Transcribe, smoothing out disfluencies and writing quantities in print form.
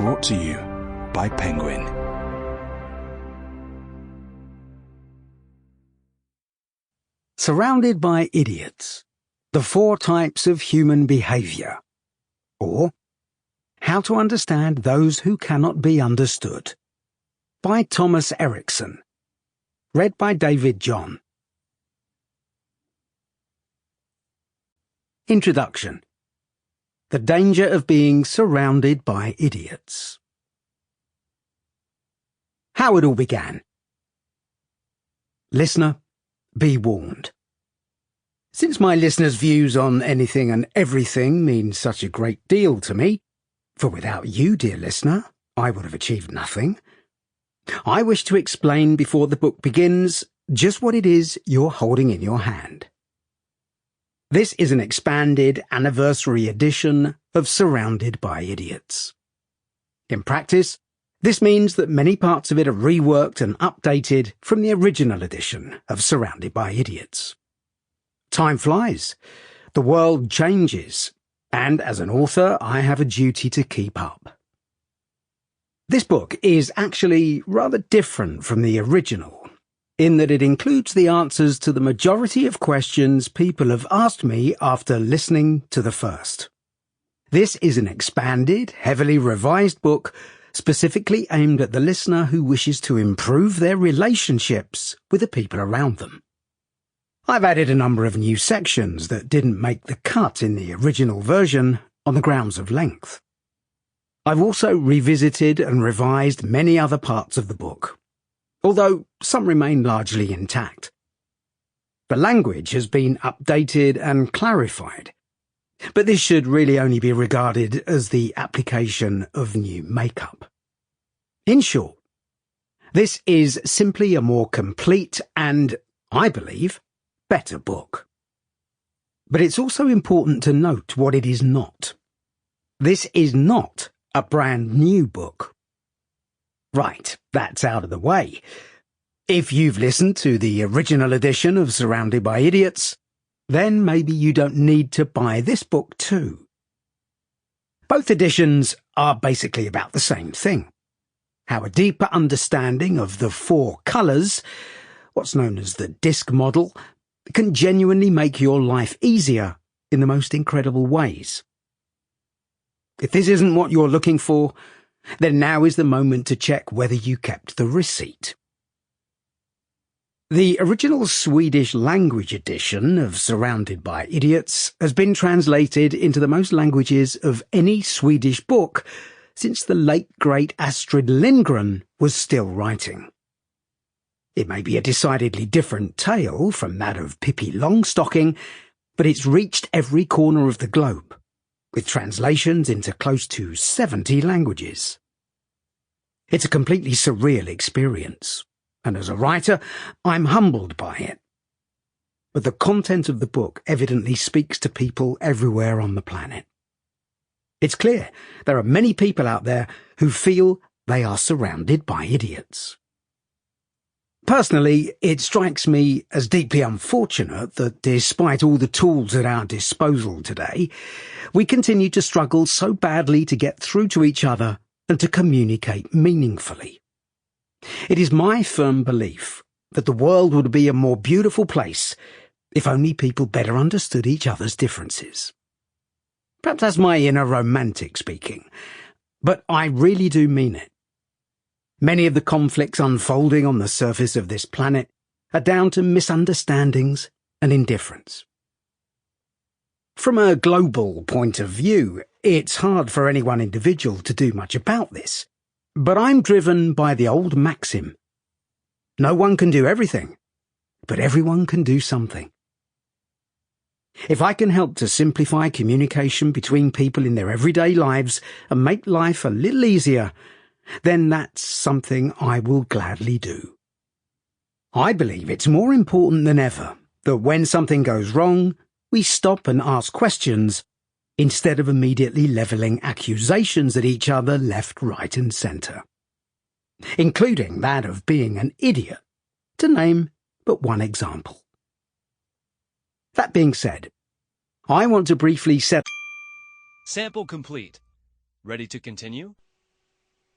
brought to you by Penguin. Surrounded by Idiots: The 4 Types of Human Behaviour, or How to Understand Those Who Cannot Be Understood, by Thomas Erikson. Read by David John. Introduction. The danger of being surrounded by idiots. How it all began. Listener, be warned. Since my listeners' views on anything and everything mean such a great deal to me, for without you, dear listener, I would have achieved nothing, I wish to explain before the book begins just what it is you're holding in your hand. This is an expanded anniversary edition of Surrounded by Idiots. In practice, this means that many parts of it are reworked and updated from the original edition of Surrounded by Idiots. Time flies, the world changes, and as an author, I have a duty to keep up. This book is actually rather different from the original, in that it includes the answers to the majority of questions people have asked me after listening to the first. This is an expanded, heavily revised book specifically aimed at the listener who wishes to improve their relationships with the people around them. I've added a number of new sections that didn't make the cut in the original version on the grounds of length. I've also revisited and revised many other parts of the book, although some remain largely intact. The language has been updated and clarified, but this should really only be regarded as the application of new makeup. In short, this is simply a more complete and, I believe, better book. But it's also important to note what it is not. This is not a brand new book. Right, that's out of the way. If you've listened to the original edition of Surrounded by Idiots, then maybe you don't need to buy this book too. Both editions are basically about the same thing: how a deeper understanding of the 4 colours, what's known as the DISC model, can genuinely make your life easier in the most incredible ways. If this isn't what you're looking for, then now is the moment to check whether you kept the receipt. The original Swedish language edition of Surrounded by Idiots has been translated into the most languages of any Swedish book since the late great Astrid Lindgren was still writing. It may be a decidedly different tale from that of Pippi Longstocking, but it's reached every corner of the globe, with translations into close to 70 languages. It's a completely surreal experience, and as a writer, I'm humbled by it. But the content of the book evidently speaks to people everywhere on the planet. It's clear there are many people out there who feel they are surrounded by idiots. Personally, it strikes me as deeply unfortunate that despite all the tools at our disposal today, we continue to struggle so badly to get through to each other and to communicate meaningfully. It is my firm belief that the world would be a more beautiful place if only people better understood each other's differences. Perhaps that's my inner romantic speaking, but I really do mean it. Many of the conflicts unfolding on the surface of this planet are down to misunderstandings and indifference. From a global point of view, it's hard for any one individual to do much about this, but I'm driven by the old maxim: no one can do everything, but everyone can do something. If I can help to simplify communication between people in their everyday lives and make life a little easier, then that's something I will gladly do. I believe it's more important than ever that when something goes wrong, we stop and ask questions instead of immediately levelling accusations at each other left, right and centre, including that of being an idiot, to name but one example. That being said, I want to briefly set... Sample complete. Ready to continue?